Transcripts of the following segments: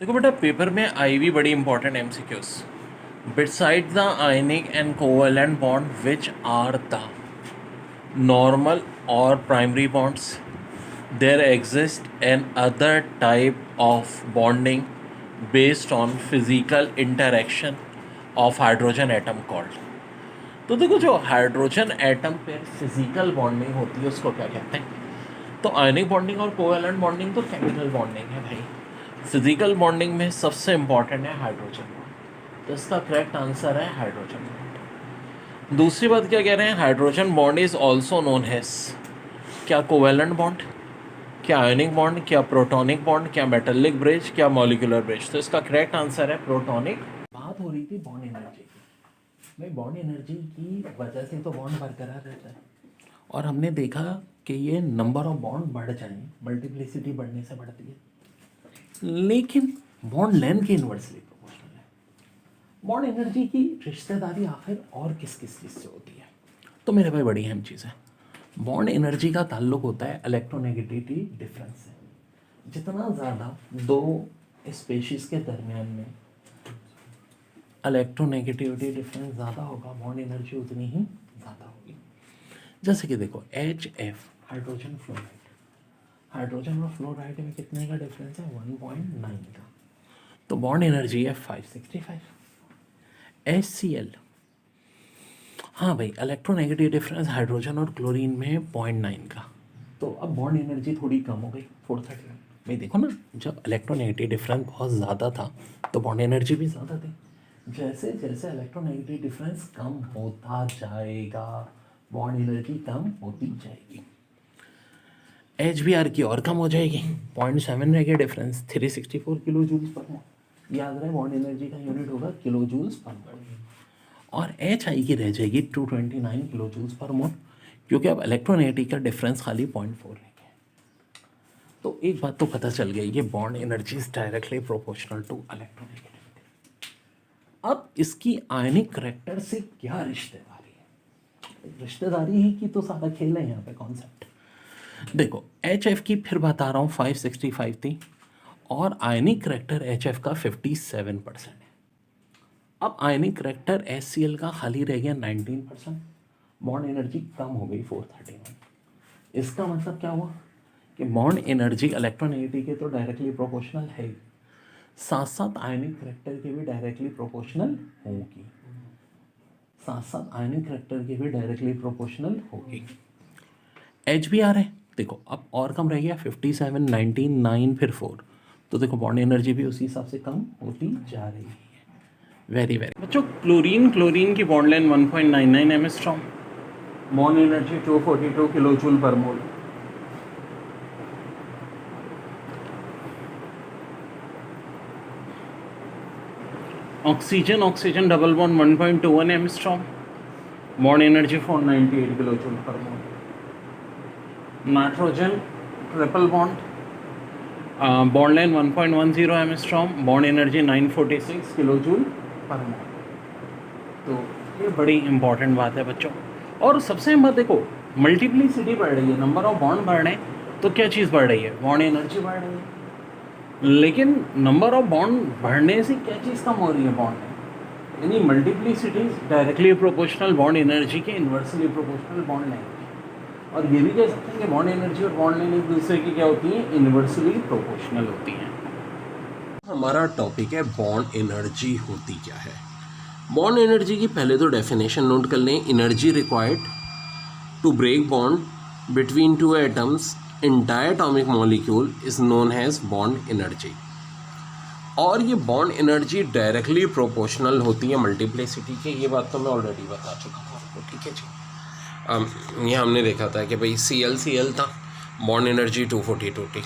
देखो बेटा, पेपर में आई हुई बड़ी important MCQs. Beside the ionic and covalent bond which are the normal और primary bonds, there exist another type of bonding based on physical interaction of hydrogen atom called. तो देखो, जो हाइड्रोजन एटम पे physical bonding होती है उसको क्या कहते हैं? तो आयनिक बॉन्डिंग और कोवेलेंट बॉन्डिंग तो केमिकल बॉन्डिंग है भाई। फिजिकल बॉन्डिंग में सबसे इंपॉर्टेंट है हाइड्रोजन बॉन्ड, तो इसका करेक्ट आंसर है हाइड्रोजन बॉन्ड। दूसरी बात क्या कह रहे हैं? Hydrogen bond is also known as क्या कोवेलेंट बॉन्ड, क्या आयनिक बॉन्ड, क्या प्रोटॉनिक बॉन्ड, क्या मेटालिक ब्रिज, क्या मॉलिक्यूलर ब्रिज? तो इसका करेक्ट आंसर है प्रोटॉनिक। बात हो रही थी बॉन्ड एनर्जी की। भाई, बॉन्ड एनर्जी की वजह से तो बॉन्ड बरकरार रहता है, और हमने देखा कि ये नंबर ऑफ बॉन्ड बढ़ जाए, मल्टीप्लिसिटी बढ़ने से बढ़ती है, लेकिन बॉन्ड लेंथ की इन्वर्सली प्रोपोर्शनल है। बॉन्ड एनर्जी की रिश्तेदारी आखिर और किस किस चीज़ से होती है? तो मेरे भाई बड़ी अहम चीज़ है, बॉन्ड एनर्जी का ताल्लुक होता है इलेक्ट्रोनेगेटिविटी डिफरेंस से। जितना ज़्यादा दो स्पेशीज़ के दरमियान में इलेक्ट्रोनेगेटिविटी डिफरेंस ज़्यादा होगा, बॉन्ड एनर्जी उतनी ही ज़्यादा होगी। जैसे कि देखो, HF हाइड्रोजन फ्लोराइड, हाइड्रोजन और फ्लोराइड में कितने का डिफरेंस है? 1.9 का, तो बॉन्ड एनर्जी है 565। HCl, हाँ भाई, इलेक्ट्रोनेगेटिव डिफरेंस हाइड्रोजन और क्लोरीन में 0.9 का, तो अब बॉन्ड एनर्जी थोड़ी कम हो गई, 431। भाई देखो ना, जब इलेक्ट्रोनेगेटिव डिफरेंस बहुत ज़्यादा था तो बॉन्ड एनर्जी भी ज़्यादा थी। जैसे जैसे इलेक्ट्रोनेगेटिव डिफरेंस कम होता जाएगा, बॉन्ड एनर्जी कम होती जाएगी। HBr की और कम हो जाएगी, 0.7 रह गया डिफरेंस, 364 किलो जूल्स पर मोल। याद रहे, बॉन्ड एनर्जी का यूनिट होगा किलो जूल्स पर मोल। और HI की रह जाएगी 229 किलो जूल्स पर मोल, क्योंकि अब इलेक्ट्रोनेगेटिव का डिफरेंस खाली 0.4 रह गया। तो एक बात तो पता चल गई, ये bond energy is directly proportional to electronegativity. अब इसकी आयनिक करैक्टर से क्या रिश्तेदारी है? रिश्तेदारी ही की तो सारा खेल है यहाँ पे कॉन्सेप्ट। देखो, HF की फिर बता रहा हूँ 565 थी, और आयनिक करैक्टर HF का 57% है। अब आयनिक करैक्टर HCl का खाली रह गया 19%, बॉन्ड एनर्जी कम हो गई 431। इसका मतलब क्या हुआ कि बॉन्ड एनर्जी इलेक्ट्रोनेगेटिव के तो डायरेक्टली प्रोपोर्शनल है, साथ साथ आयनिक करैक्टर के भी डायरेक्टली प्रोपोर्शनल होगी, साथ साथ आयनिक करैक्टर के भी डायरेक्टली प्रोपोर्शनल होगी। HBr है, देखो अब और कम रह गया, 57, 19, 9 फिर 4, तो देखो बॉन्ड एनर्जी भी उसी हिसाब से कम होती जा रही है। वेरी वेरी बच्चों, क्लोरीन की bond length 1.99 angstrom, bond energy 242 kilo joule per mole. Oxygen double bond 1.21 angstrom, bond energy 498 kilo joule per mole. Nitrogen triple bond, bond length 1.10 angstrom, bond energy 946 kilo joule per mole. तो ये बड़ी important बात है बच्चों। और सबसे अहम बात, देखो मल्टीप्लिसिटी बढ़ रही है, नंबर ऑफ बॉन्ड बढ़ रहे हैं, तो क्या चीज़ बढ़ रही है? बॉन्ड एनर्जी बढ़ रही है। लेकिन नंबर ऑफ बॉन्ड बढ़ने से क्या चीज़ कम हो रही है? बॉन्ड, यानी multiplicity directly proportional bond energy के इन्वर्सली प्रोपोर्शनल बॉन्ड लेंथ। और ये भी कह सकते हैं कि बॉन्ड एनर्जी और बॉन्ड लेंथ एक दूसरे की क्या होती है? इन्वर्सली प्रोपोर्शनल होती हैं। हमारा टॉपिक है बॉन्ड एनर्जी होती क्या है। बॉन्ड एनर्जी की पहले तो डेफिनेशन नोट कर लें। Energy required to break bond between two atoms in diatomic molecule is known as bond energy. और ये बॉन्ड एनर्जी डायरेक्टली प्रोपोर्शनल होती है मल्टीप्लिसिटी के, ये बात तो मैं ऑलरेडी बता चुका हूँ आपको, ठीक है जी। ये हमने देखा था कि भाई Cl था, बॉन्ड एनर्जी 242 थी।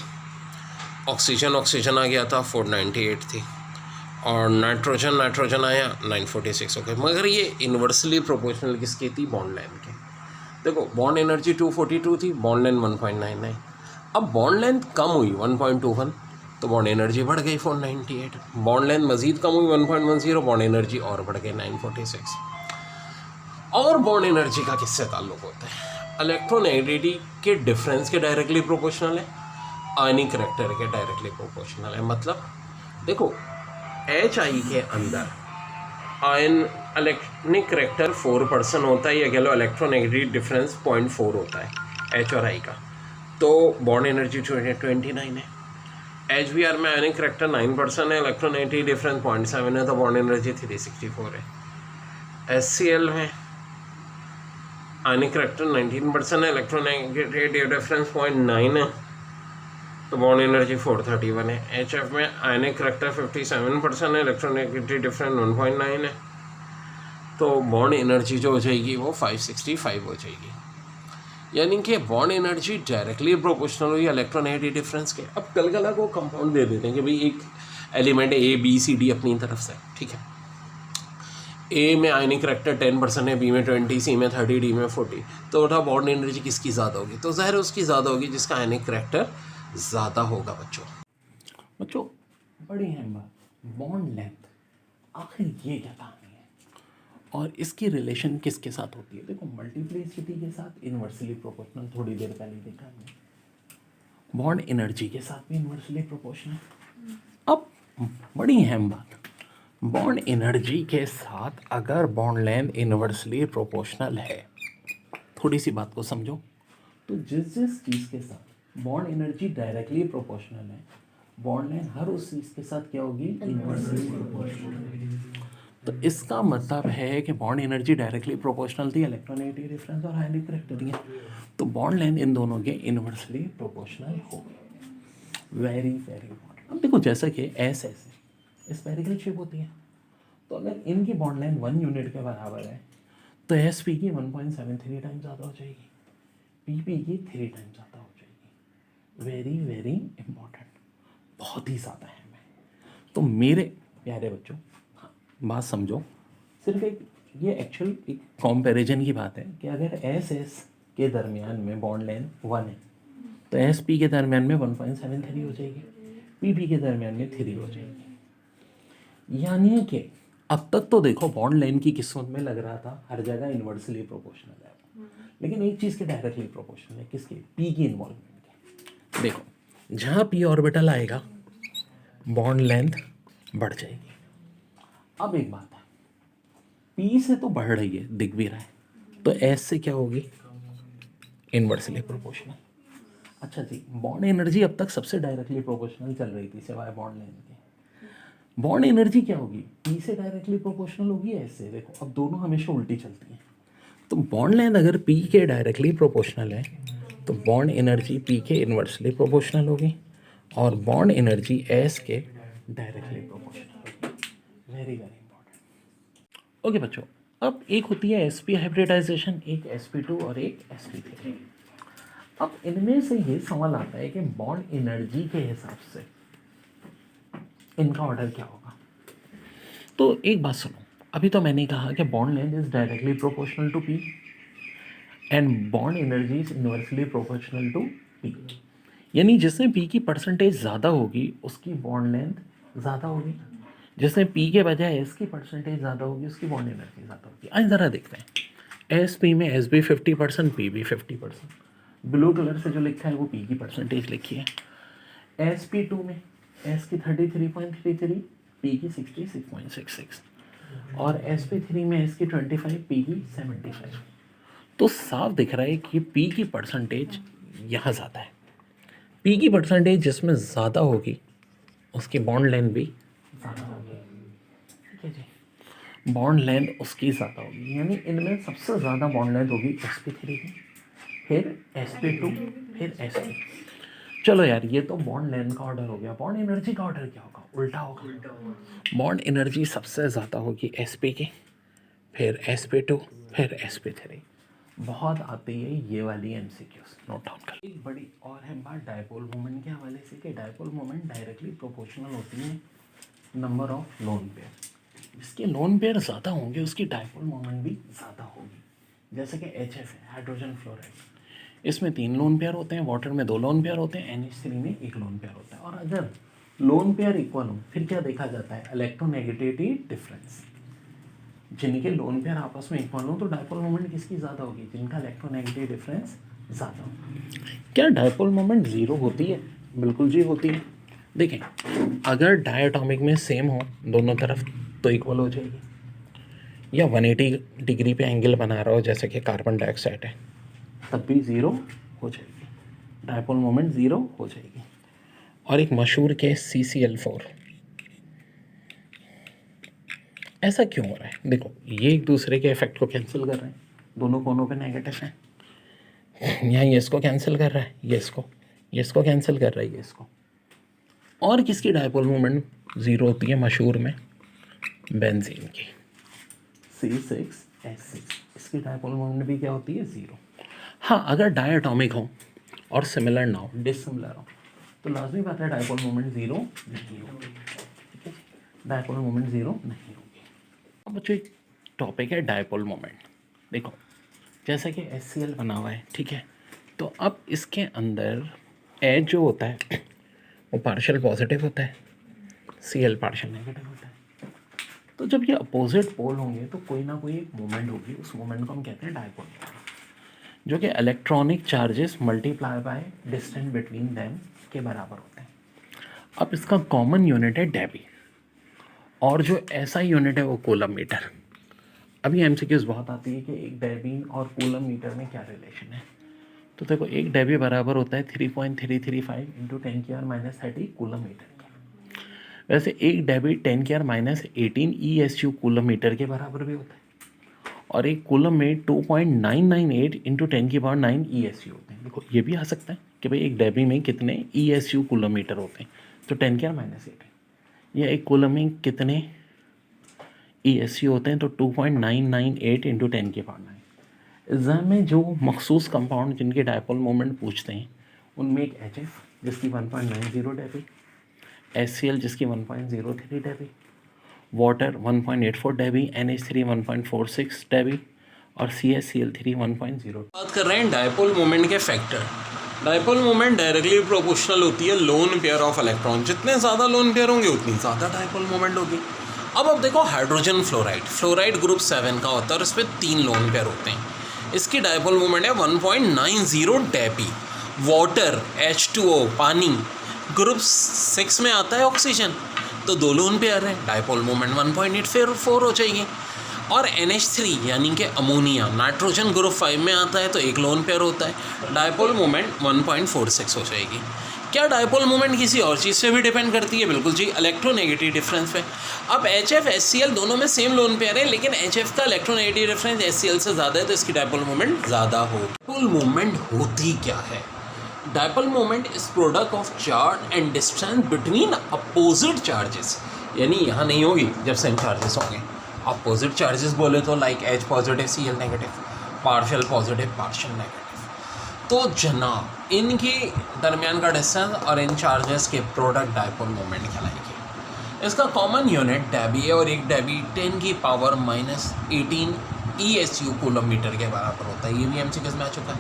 ऑक्सीजन आ गया था, 498 थी, और नाइट्रोजन आया 946 हो गए। मगर ये इन्वर्सली प्रोपोर्शनल किसकी थी? बॉन्ड लेंथ के। देखो, बॉन्ड एनर्जी 242 थी, बॉन्ड लेंथ 1.99। अब बॉन्ड लेंथ कम हुई 1.21, तो बॉन्ड एनर्जी बढ़ गई 498। बॉन्ड लेंथ मज़ीद कम हुई 1.10, बॉन्ड एनर्जी और बढ़ गई 946। और बॉन्ड एनर्जी का किससे ताल्लुक़ होता है? इलेक्ट्रोनेगेटिविटी के डिफरेंस के डायरेक्टली प्रोपोर्शनल है, आयनिक करैक्टर के डायरेक्टली प्रोपोर्शनल है। मतलब देखो HI के अंदर आयन इलेक्ट्रॉनिक करेक्टर 4% होता है, या कह लो इलेक्ट्रोनेगेटिव डिफरेंस 0.4 होता है H और I का, तो बॉन्ड एनर्जी 29 है। HBr में आयनिक करेक्टर 9% है, इलेक्ट्रोनेगेटिव डिफरेंस 0.7 है, तो बॉन्ड एनर्जी 364 है। HCl में आयनिक करेक्टर 19% है, इलेक्ट्रोनेगेटिव डिफरेंस 0.9 है, तो बॉन्ड एनर्जी 431 है। HF में आयनिक करेक्टर 57% है, इलेक्ट्रोनेगेटिव डिफरेंस 1.9 है, तो बॉन्ड एनर्जी जो हो जाएगी वो 565 हो जाएगी। यानी कि बॉन्ड एनर्जी डायरेक्टली प्रोपोर्शनल हुई इलेक्ट्रोनेगेटिव डिफरेंस के। अब कल को कंपाउंड दे देते हैं कि भाई एक एलिमेंट ABCD अपनी तरफ से, ठीक है, A में आयनिक करेक्टर 10% है, B में 20, C में 30, D में 40, तो उठा बॉन्ड एनर्जी किसकी ज़्यादा होगी? तो ज़ाहिर उसकी ज़्यादा होगी जिसका आयनिक करेक्टर ज़्यादा होगा बच्चों बड़ी अहम बात, बॉन्ड लेंथ, आखिर ये क्या कहानी है और इसकी रिलेशन किसके साथ होती है? देखो मल्टीप्लिसिटी के साथ इन्वर्सली प्रोपोर्शनल, थोड़ी देर पहले देखा हमने, बॉन्ड एनर्जी के साथ भी इन्वर्सली प्रोपोर्शनल। अब बड़ी अहम बात, बॉन्ड एनर्जी के साथ अगर बॉन्ड लेंथ इन्वर्सली प्रोपोर्शनल है, थोड़ी सी बात को समझो, तो जिस चीज़ के साथ बॉन्ड एनर्जी डायरेक्टली प्रोपोर्शनल है, बॉन्ड लेंथ हर उस चीज़ के साथ क्या होगी? Inversely proportional. तो इसका मतलब है कि बॉन्ड एनर्जी डायरेक्टली प्रोपोर्शनल थी, इलेक्ट्रोनेगेटिव डिफरेंस और आयनिक करेक्टर दिए, तो बॉन्ड लेंथ इन दोनों के इन्वर्सली प्रोपोर्शनल होगी। Very very important. अब देखो जैसा कि ऐसे स्पेरिकल शेप होती है, तो अगर इनकी बॉन्ड लेंथ 1 यूनिट के बराबर है तो SP की 1.73 टाइम्स ज़्यादा हो जाएगी, PP की 3 टाइम्स ज़्यादा हो जाएगी। वेरी वेरी इंपॉर्टेंट, बहुत ही ज़्यादा है। तो मेरे प्यारे बच्चों, हाँ, बात समझो, सिर्फ एक ये एक्चुअल एक कंपैरिजन की बात है कि अगर SS के दरमियान में बॉन्ड लेंथ 1 है तो SP के दरमियान में 1.73 हो जाएगी, PP के दरमियान में 3 हो जाएगी। यानी कि अब तक तो देखो बॉन्ड लेंथ की किस्मत में लग रहा था हर जगह इन्वर्सली प्रोपोर्शनल है, लेकिन एक चीज़ के डायरेक्टली प्रोपोर्शनल है, किसके? P की इन्वॉल्वमेंट के। देखो जहाँ P ऑर्बिटल आएगा बॉन्ड लेंथ बढ़ जाएगी। अब एक बात है, P से तो बढ़ रही है, दिख भी रहा है, तो S से क्या होगी? Inversely proportional. अच्छा जी, बॉन्ड एनर्जी अब तक सबसे डायरेक्टली प्रोपोर्शनल चल रही थी सिवाय बॉन्ड लेंथ के। बॉन्ड एनर्जी क्या होगी? P से डायरेक्टली प्रोपोर्शनल होगी S से। देखो अब दोनों हमेशा उल्टी चलती हैं, तो बॉन्ड लेंथ अगर P के डायरेक्टली प्रोपोर्शनल है तो बॉन्ड एनर्जी P के इन्वर्सली प्रोपोर्शनल होगी और बॉन्ड एनर्जी S के डायरेक्टली प्रोपोर्शनल होगी। Very very important. ओके बच्चों, अब एक होती है sp हाइब्रिडाइजेशन, एक sp2 और एक sp3। अब इनमें से ये सवाल आता है कि बॉन्ड एनर्जी के हिसाब से इनका ऑर्डर क्या होगा। तो एक बात सुनो, अभी तो मैंने कहा कि bond length is directly proportional to P and bond energy is inversely proportional to P। यानी जिसमें P की परसेंटेज ज़्यादा होगी उसकी बॉन्ड लेंथ ज़्यादा होगी, जिसमें P के बजाय S की परसेंटेज ज़्यादा होगी उसकी बॉन्ड एनर्जी ज़्यादा होगी। आज ज़रा देखते हैं, SP में S भी 50%, P भी 50%। ब्लू कलर से जो लिखा है वो P की परसेंटेज लिखी है। SP2 में S की 33.33, P की 66.66 और SP3 में S की 25, P की 75। तो साफ दिख रहा है कि P की परसेंटेज यहाँ ज़्यादा है। P की परसेंटेज जिसमें ज़्यादा होगी उसकी बॉन्ड लेंथ भी ज़्यादा होगी। ठीक है जी, बॉन्ड लेंथ उसकी ज़्यादा होगी, यानी इनमें सबसे ज़्यादा बॉन्ड लेंथ होगी sp3 की, फिर sp2, फिर sp। चलो यार, ये तो बॉन्ड लेंथ का ऑर्डर हो गया, बॉन्ड एनर्जी का ऑर्डर क्या होगा? उल्टा होगा। बॉन्ड एनर्जी सबसे ज़्यादा होगी sp की, फिर sp2, फिर sp3। बहुत आती है ये वाली MCQs, नोट डाउन कर। एक बड़ी और है बात डायपोल मोमेंट के हवाले से कि डायपोल मोमेंट डायरेक्टली प्रोपोर्शनल होती है नंबर ऑफ लोन पेयर। जिसके लोन पेयर ज़्यादा होंगे उसकी डायपोल मोमेंट भी ज़्यादा होगी। जैसे कि HF है, हाइड्रोजन फ्लोराइड, इसमें 3 लोन पेयर होते हैं, वाटर में 2 लोन पेयर होते हैं, NH3 में 1 लोन पेयर होता है। और अगर लोन पेयर इक्वल हो फिर क्या देखा जाता है? Electronegativity difference. जिनके लोन पेयर आपस में इक्वल हो तो डायपोल मोमेंट किसकी ज़्यादा होगी? जिनका इलेक्ट्रोनेगेटिव डिफरेंस ज़्यादा होगा। क्या डायपोल मोमेंट ज़ीरो होती है? बिल्कुल जी होती है। देखें, अगर डायटोमिक में सेम हो दोनों तरफ तो इक्वल हो जाएगी, या 180 डिग्री पे एंगल बना रहा हो जैसे कि कार्बन डाइऑक्साइड है, तब भी ज़ीरो हो जाएगी, डायपोल मोमेंट ज़ीरो हो जाएगी। और एक मशहूर केस CCl4, ऐसा क्यों हो रहा है? देखो, ये एक दूसरे के इफेक्ट को कैंसिल कर रहे हैं, दोनों कोनों पे नेगेटिव हैं। यहाँ ये इसको कैंसिल कर रहा है, ये इसको कैंसिल कर रहा है, ये इसको। और किसकी डायपोल मोमेंट ज़ीरो होती है मशहूर में? बेंजीन की C6H6, इसकी डायपोल मोमेंट भी क्या होती है? ज़ीरो। हाँ, अगर डायटोमिक हो और सिमिलर ना हो, डिसिमिलर हो, तो लाजमी बात है डायपोल मोमेंट ज़ीरो नहीं होगी। ठीक है, डायपोल मोमेंट ज़ीरो नहीं होगी। अब बच्चों एक टॉपिक है डायपोल मोमेंट। देखो, जैसे कि HCl बना हुआ है, ठीक है, तो अब इसके अंदर एच जो होता है वो पार्शियल पॉजिटिव होता है, Cl पार्शियल नेगेटिव होता है। तो जब ये अपोजिट पोल होंगे तो कोई ना कोई एक मोमेंट होगी, उस मोमेंट को हम कहते हैं डायपोल मोमेंट, जो कि electronic charges multiply by distance between them के बराबर होते हैं। अब इसका कॉमन यूनिट है डेबी, और जो ऐसा यूनिट है वो कूलम मीटर। अभी MCQs बहुत आती है कि एक डेबी और कूलम मीटर में क्या रिलेशन है। तो देखो, एक डेबी बराबर होता है 3.335 इंटू 10⁻³ कूलम मीटर का। वैसे एक डेबी 10⁻18 ESU कूलम मीटर के बराबर भी होता है, और एक कूलम में 2.998 इंटू 10⁹ ESU होते हैं। देखो, ये भी आ सकता है कि भाई एक डेबी में कितने ESU कूलम मीटर होते हैं, तो 10⁻8, या एक कूलम में कितने ESU होते हैं, तो 2.998 इंटू 10⁹। एग्ज़ाम में जो मखसूस कंपाउंड जिनके डायपोल मोमेंट पूछते हैं, उनमें एक HF जिसकी 1.90 डेबी, HCl जिसकी 1.03 Debbie, water 1.84 Debbie, NH3 1.46 Debbie, और CaCl3 1.0। बात कर रहे हैं डायपोल मोमेंट के factor. Dipole moment directly proportional होती है लोन पेयर ऑफ इलेक्ट्रॉन। जितने ज़्यादा लोन पेयर होंगे उतनी ज़्यादा डायपोल मोमेंट होगी। अब देखो, हाइड्रोजन फ्लोराइड ग्रुप 7 का होता है और इस पर 3 लोन पेयर होते हैं। इसकी डायपोल मोमेंट है 1.90 डेबी। वाटर H2O पानी ग्रुप 6 में आता है ऑक्सीजन, तो 2 लोन पेयर है, डायपोल मोमेंट 1.84 हो जाएगी। और NH3 यानी कि अमोनिया नाइट्रोजन ग्रुप 5 में आता है, तो 1 लोन पेयर होता है, डायपोल मोमेंट 1.46 हो जाएगी। क्या डायपोल मोमेंट किसी और चीज़ से भी डिपेंड करती है? बिल्कुल जी, इलेक्ट्रोनेगेटिव डिफरेंस पे। अब HF HCl दोनों में सेम लोन पेयर है, लेकिन HF का इलेक्ट्रोनेगेटिव डिफरेंस HCl से ज़्यादा है, तो इसकी डायपोल मोमेंट ज़्यादा होगी। डायपोल मोमेंट होती क्या है? Dipole moment is product of charge and distance between opposite charges, यानी यहाँ नहीं होगी जब सेम चार्जेस होंगे। अपोजिट चार्जेस बोले तो like H positive Cl negative, partial positive partial negative. तो जनाब, इनके दरमियान का डिस्टेंस और इन चार्जेस के प्रोडक्ट डायपोल मोमेंट कहलाएंगे। इसका कॉमन यूनिट डेबी है, और एक डेबी 10⁻18 ESU कूलम मीटर के बराबर होता है। ये भी MCQs में आ चुका है।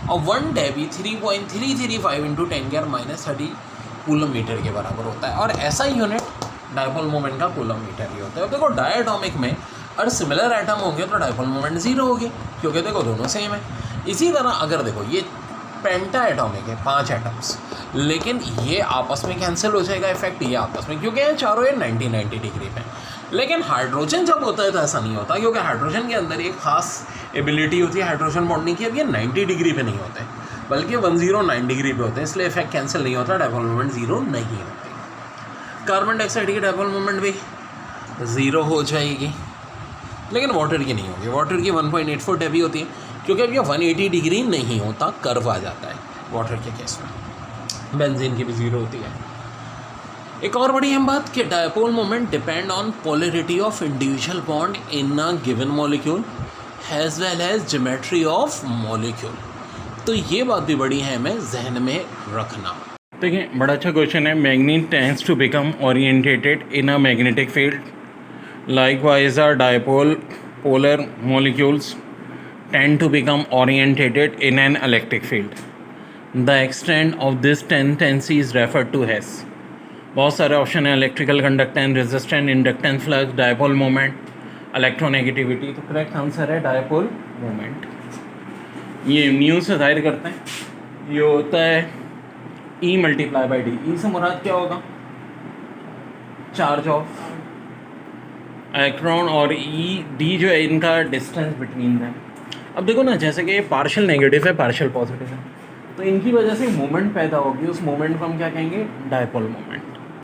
और 1 डेबी 3.335 इंटू 10⁻30 कूलम मीटर के बराबर होता है, और ऐसा यूनिट डायपोल मोमेंट का कूलम मीटर ही होता है। अब देखो, डायटोमिक में अगर सिमिलर एटम होंगे तो डायपोल मोमेंट ज़ीरो होगी, क्योंकि देखो दोनों सेम है। इसी तरह अगर देखो, ये पेंटा एटॉमिक है, 5 एटम्स, लेकिन ये आपस में कैंसिल हो जाएगा इफेक्ट, ये आपस में, क्योंकि ये चारों ये 90 डिग्री पे। लेकिन हाइड्रोजन जब होता है तो ऐसा नहीं होता, क्योंकि हाइड्रोजन के अंदर एक खास एबिलिटी होती है हाइड्रोजन बॉन्डिंग की। अब ये 90 डिग्री पे नहीं होते, बल्कि 109 डिग्री पे होते हैं, इसलिए इफेक्ट कैंसिल नहीं होता, डायपोल मोमेंट ज़ीरो नहीं होती। कार्बन डाइऑक्साइड की डायपोल मोमेंट भी ज़ीरो हो जाएगी, लेकिन वाटर की नहीं होगी। वाटर की 1.84 डेबी होती है, क्योंकि अब ये 180 डिग्री नहीं होता, कर्व आ जाता है वाटर के केस में। बेंजीन की भी ज़ीरो होती है। एक और बड़ी अहम बात कि dipole moment depend on polarity of individual bond in a given molecule as well as geometry of molecule. तो ये बात भी बड़ी है हमें जहन में रखना। देखिए, बड़ा अच्छा क्वेश्चन है। Magnet tends to become orientated in a magnetic field, likewise our dipole polar molecules tend to become orientated in an electric field. The extent of this tendency is referred to as, बहुत सारे option है, electrical conductance, resistance, inductance, flux, dipole moment, electronegativity. तो correct answer है dipole moment. ये mu से जाहिर करते हैं, ये होता है E × D। E से मुराद क्या होगा? चार्ज ऑफ इलेक्ट्रॉन और ई डी जो है इनका डिस्टेंस बिटवीन दैम। अब देखो ना, जैसे कि ये पार्शियल नेगेटिव है, पार्शियल पॉजिटिव है, तो इनकी वजह से मोमेंट पैदा होगी, उस मोमेंट को हम क्या कहेंगे, डायपोल मोमेंट।